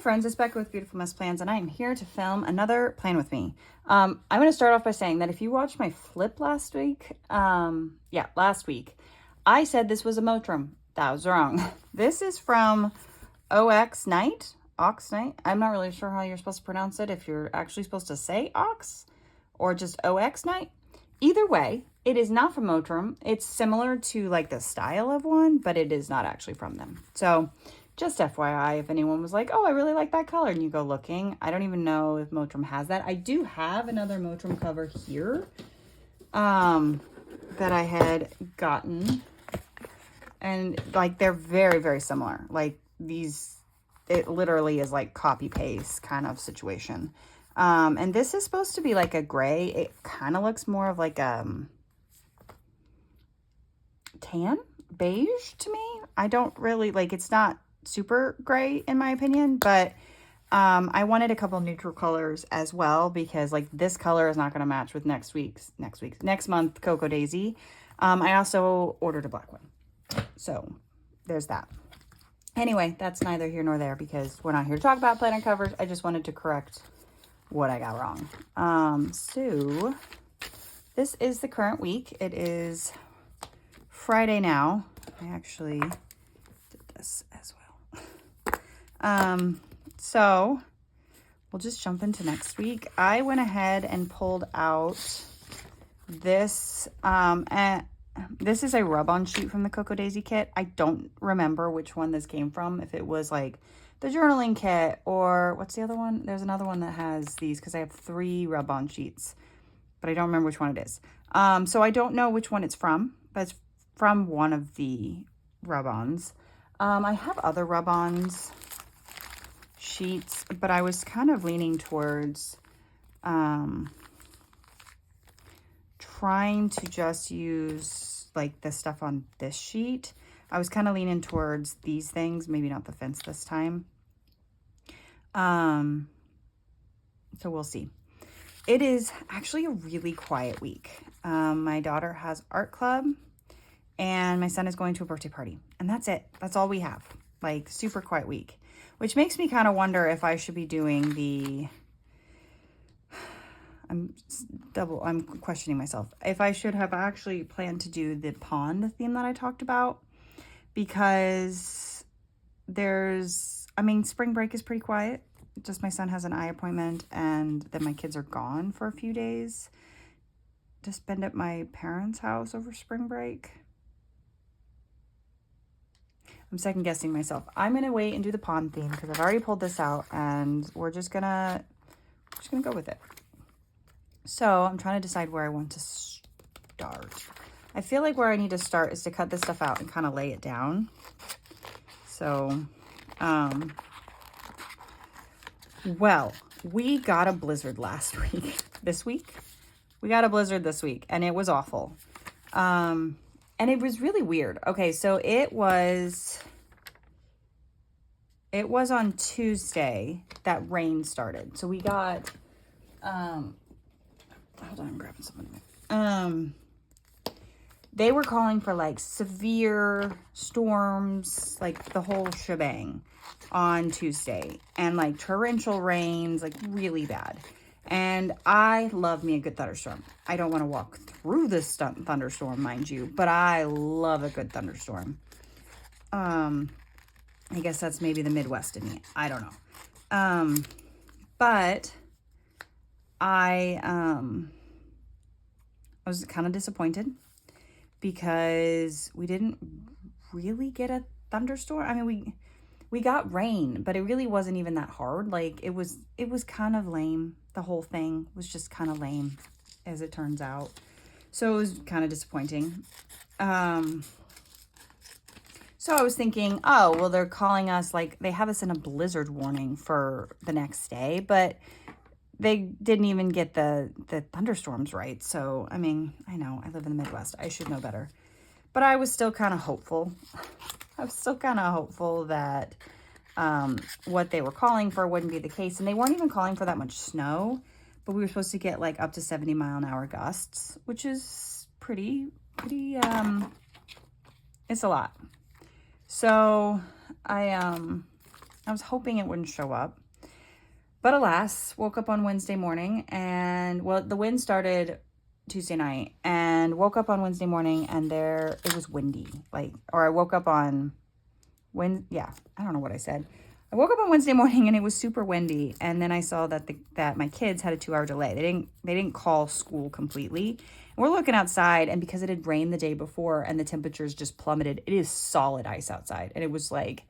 friends, it's Becca with Beautiful Mess Plans, and I am here to film another Plan With Me. I'm going to start off by saying that if you watched my flip last week, last week, I said this was a Motrum. That was wrong. This is from OX Night. Ox Night. I'm not really sure how you're supposed to pronounce it, if you're actually supposed to say Ox or just OX Night. Either way, it is not from Motrum. It's similar to like the style of one, but it is not actually from them. So just FYI, if anyone was like, oh, I really like that color, and you go looking, I don't even know if Motrum has that. I do have another Motrum cover here that I had gotten. And like, they're very, very similar. Like these, it literally is like copy paste kind of situation. And this is supposed to be like a gray. It kind of looks more of like tan, beige to me. I don't really like, it's not super gray in my opinion, but I wanted a couple neutral colors as well, because like this color is not going to match with next month Cocoa Daisy. I also ordered a black one, so there's that. Anyway, that's neither here nor there, because we're not here to talk about planner covers. I just wanted to correct what I got wrong. So this is the current week. It is Friday now. I actually did this as well. So we'll just jump into next week. I went ahead and pulled out this, this is a rub-on sheet from the Cocoa Daisy kit. I don't remember which one this came from, if it was like the journaling kit or what's the other one? There's another one that has these, because I have 3 rub-on sheets, but I don't remember which one it is. So I don't know which one it's from, but it's from one of the rub-ons. I have other rub-ons sheets, but I was kind of leaning towards trying to just use like the stuff on this sheet. I was kind of leaning towards these things, maybe not the fence this time. So we'll see. It is actually a really quiet week. My daughter has art club and my son is going to a birthday party, and that's it. That's all we have. Like, super quiet week, which makes me kind of wonder if I should be doing the, I'm questioning myself, if I should have actually planned to do the pond theme that I talked about, because spring break is pretty quiet. Just my son has an eye appointment, and then my kids are gone for a few days to spend at my parents' house over spring break. I'm second guessing myself. I'm going to wait and do the pond theme, because I've already pulled this out, and we're just gonna go with it. So I'm trying to decide where I want to start. I feel like where I need to start is to cut this stuff out and kind of lay it down. So, well, we got a blizzard last week. We got a blizzard this week, and it was awful. And it was really weird. Okay, so it was on Tuesday that rain started. So we got, hold on, I'm grabbing something. They were calling for like severe storms, like the whole shebang on Tuesday, and like torrential rains, like really bad. And I love me a good thunderstorm. I don't want to walk through this thunderstorm, mind you, but I love a good thunderstorm. I guess that's maybe the Midwest in me. I don't know. But I was kind of disappointed, because we didn't really get a thunderstorm. I mean, we got rain, but it really wasn't even that hard. Like, it was kind of lame. The whole thing was just kind of lame, as it turns out. So it was kind of disappointing. So I was thinking, oh, well, they're calling us, like, they have us in a blizzard warning for the next day, but they didn't even get the thunderstorms right. So, I mean, I know, I live in the Midwest. I should know better. But I was still kind of hopeful. That what they were calling for wouldn't be the case. And they weren't even calling for that much snow, but we were supposed to get like up to 70-mile-an-hour gusts, which is pretty, it's a lot. So I I was hoping it wouldn't show up. But alas, woke up on Wednesday morning and, well, the wind started Tuesday night and woke up on Wednesday morning and it was windy. I woke up on I don't know what I said. I woke up on Wednesday morning and it was super windy. And then I saw that my kids had a 2-hour delay. They didn't call school completely. And we're looking outside, and because it had rained the day before and the temperatures just plummeted, it is solid ice outside. And it was like,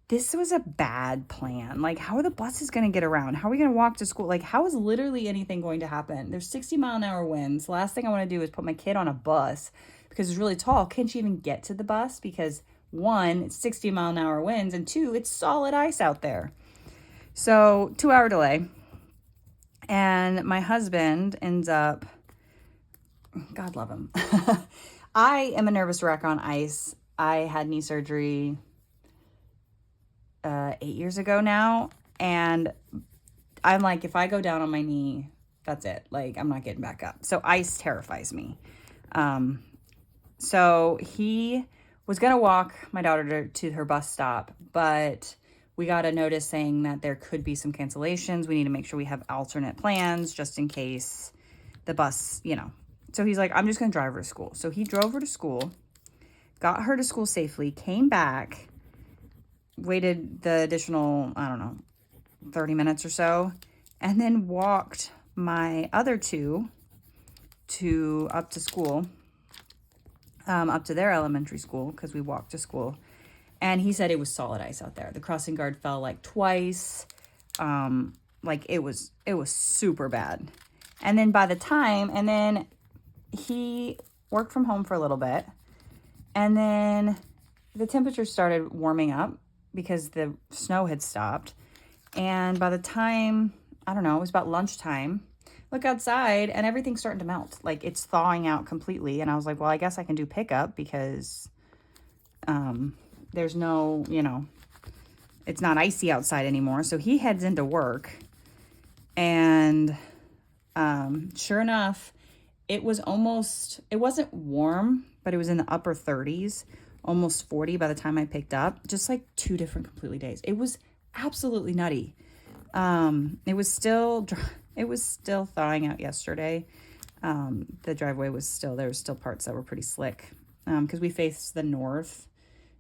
this was a bad plan. Like, how are the buses going to get around? How are we going to walk to school? Like, how is literally anything going to happen? There's 60-mile-an-hour winds. The last thing I want to do is put my kid on a bus because it's really tall. Can she even get to the bus? Because 1, it's 60-mile-an-hour winds, and 2, it's solid ice out there. So 2-hour delay. And my husband ends up, God love him. I am a nervous wreck on ice. I had knee surgery 8 years ago now, and I'm like, if I go down on my knee, that's it. Like, I'm not getting back up. So ice terrifies me. So he was going to walk my daughter to her bus stop, but we got a notice saying that there could be some cancellations. We need to make sure we have alternate plans just in case the bus, So he's like, I'm just going to drive her to school. So he drove her to school, got her to school safely, came back, waited the additional, 30 minutes or so, and then walked my other two up to school, up to their elementary school, because we walked to school. And he said it was solid ice out there. The crossing guard fell like twice. It was super bad. And then he worked from home for a little bit. And then the temperature started warming up because the snow had stopped. And by the time, it was about lunchtime, look outside and everything's starting to melt. Like, it's thawing out completely. And I was like, well, I guess I can do pickup because there's no, it's not icy outside anymore. So he heads into work. And sure enough, it wasn't warm, but it was in the upper 30s, almost 40 by the time I picked up. Just like 2 different completely days. It was absolutely nutty. It was still thawing out yesterday. The driveway there were still parts that were pretty slick, because we face the north.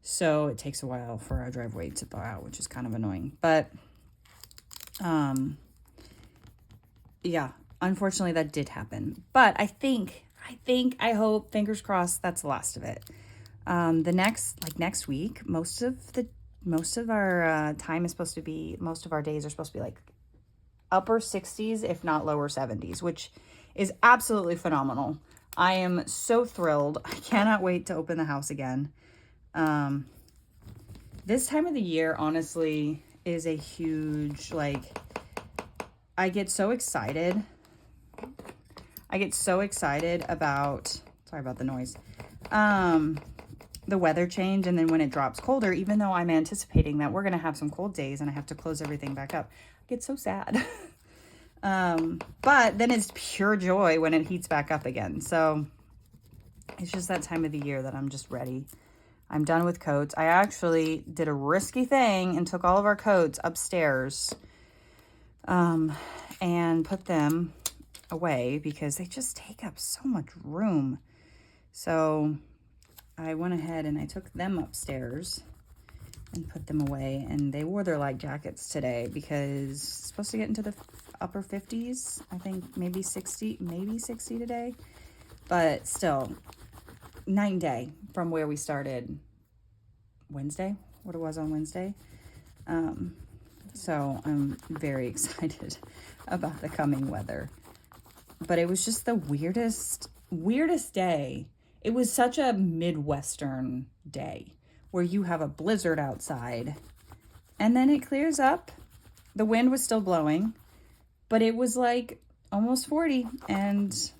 So it takes a while for our driveway to thaw out, which is kind of annoying. But, yeah, unfortunately that did happen. But I hope, fingers crossed, that's the last of it. Next week, most of our time is supposed to be, most of our days are supposed to be like upper 60s, if not lower 70s, which is absolutely phenomenal. I am so thrilled. I cannot wait to open the house again. This time of the year, honestly, is a huge, I get so excited. About, sorry about the noise, the weather change. And then when it drops colder, even though I'm anticipating that we're going to have some cold days and I have to close everything back up, I get so sad. But then it's pure joy when it heats back up again. So it's just that time of the year that I'm just ready. I'm done with coats. I actually did a risky thing and took all of our coats upstairs, and put them away because they just take up so much room. So I went ahead and I took them upstairs and put them away, and they wore their light jackets today because it's supposed to get into the upper 50s. I think maybe 60 today, but still night and day from where we started Wednesday, what it was on Wednesday. So I'm very excited about the coming weather. But it was just the weirdest day. It was such a Midwestern day where you have a blizzard outside and then it clears up. The wind was still blowing, but it was like almost 40, and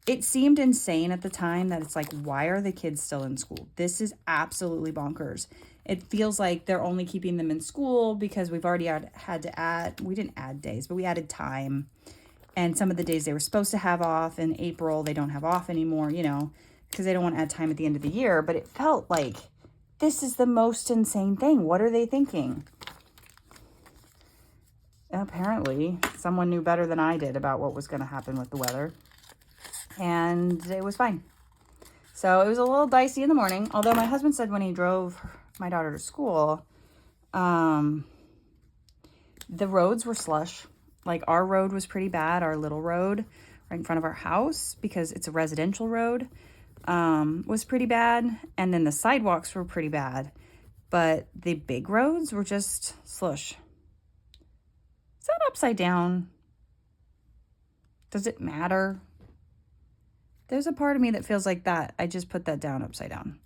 it seemed insane at the time that it's like, why are the kids still in school? This is absolutely bonkers. It feels like they're only keeping them in school because we've already had to add, we didn't add days, but we added time. And some of the days they were supposed to have off in April, they don't have off anymore, because they don't want to add time at the end of the year. But it felt like this is the most insane thing. What are they thinking? Apparently, someone knew better than I did about what was going to happen with the weather. And it was fine. So it was a little dicey in the morning. Although my husband said when he drove my daughter to school, the roads were slush. Like our road was pretty bad. Our little road right in front of our house, because it's a residential road, was pretty bad. And then the sidewalks were pretty bad. But the big roads were just slush. Is that upside down? Does it matter? There's a part of me that feels like that. I just put that down upside down.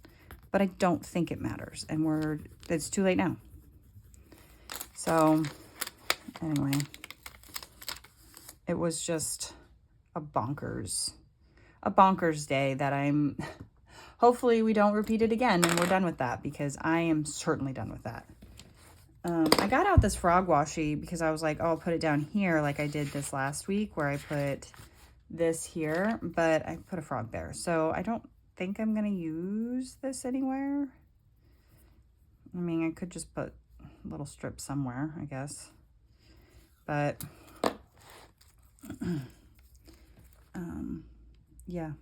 But I don't think it matters. And it's too late now. So, anyway. It was just a bonkers day that hopefully we don't repeat it again and we're done with that, because I am certainly done with that. I got out this frog washi because I was like, oh, I'll put it down here like I did this last week where I put this here, but I put a frog there. So I don't think I'm going to use this anywhere. I mean, I could just put a little strip somewhere, I guess. But, yeah,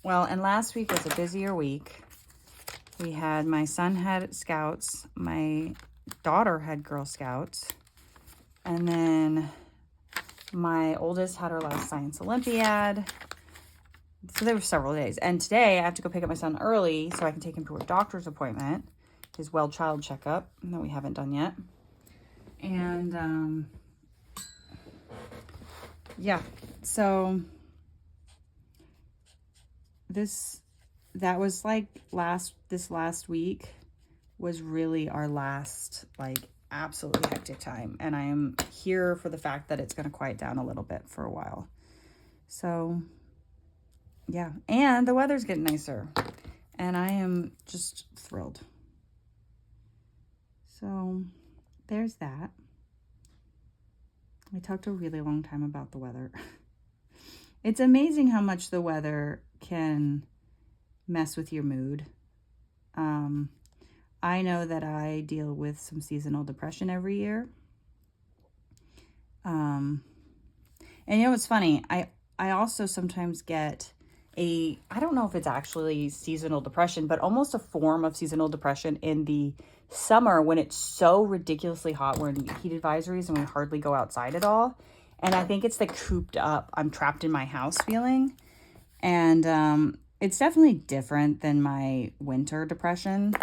well, and last week was a busier week. My son had Scouts, my daughter had Girl Scouts, and then my oldest had her last Science Olympiad. So there were several days. And today I have to go pick up my son early so I can take him to a doctor's appointment, his well child checkup that we haven't done yet. And, yeah, so that was like this last week was really our last, like, absolutely hectic time. And I am here for the fact that it's going to quiet down a little bit for a while. So, yeah. And the weather's getting nicer. And I am just thrilled. So, there's that. I talked a really long time about the weather. It's amazing how much the weather can mess with your mood. I know that I deal with some seasonal depression every year. And you know what's funny? I also sometimes get I don't know if it's actually seasonal depression, but almost a form of seasonal depression in the summer when it's so ridiculously hot. We're in heat advisories and we hardly go outside at all. And I think it's the cooped up, I'm trapped in my house feeling. And it's definitely different than my winter depression.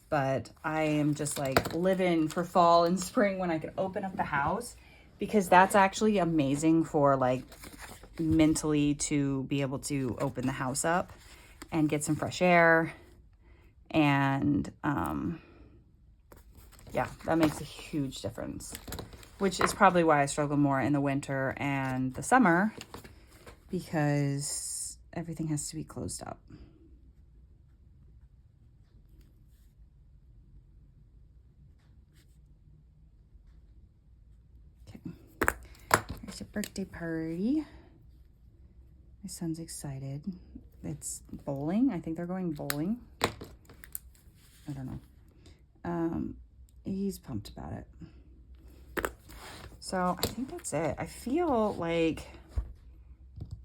But I am just like living for fall and spring when I can open up the house, because that's actually amazing for like mentally to be able to open the house up and get some fresh air. And yeah, that makes a huge difference, which is probably why I struggle more in the winter and the summer, because everything has to be closed up. Okay, here's a birthday party. My son's excited. It's bowling. I think they're going bowling. I don't know. He's pumped about it. So I think that's it. I feel like,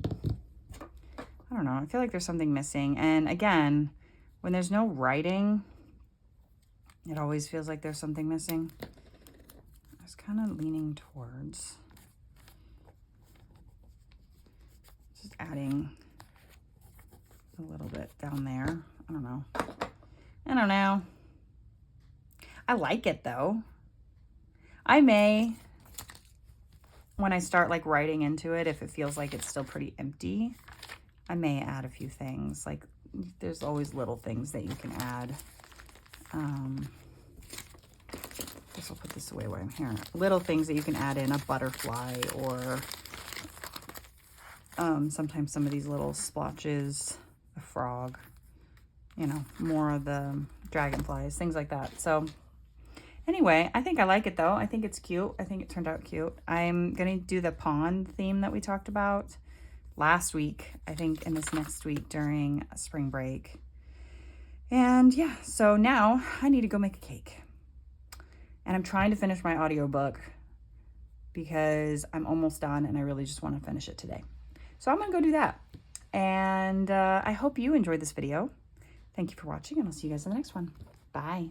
I don't know. I feel like there's something missing. And again, when there's no writing, it always feels like there's something missing. I was kind of leaning towards just adding a little bit down there. I don't know. I like it though. I may, when I start like writing into it, if it feels like it's still pretty empty, I may add a few things. Like there's always little things that you can add. I guess I'll put this away while I'm here. Little things that you can add in, a butterfly, or sometimes some of these little splotches, a frog, you know, more of the dragonflies, things like that. So anyway, I think I like it though. I think it's cute. I think it turned out cute. I'm going to do the pond theme that we talked about last week, I think in this next week during spring break. And yeah, so now I need to go make a cake. And I'm trying to finish my audiobook because I'm almost done and I really just want to finish it today. So I'm gonna go do that. And I hope you enjoyed this video. Thank you for watching, and I'll see you guys in the next one. Bye.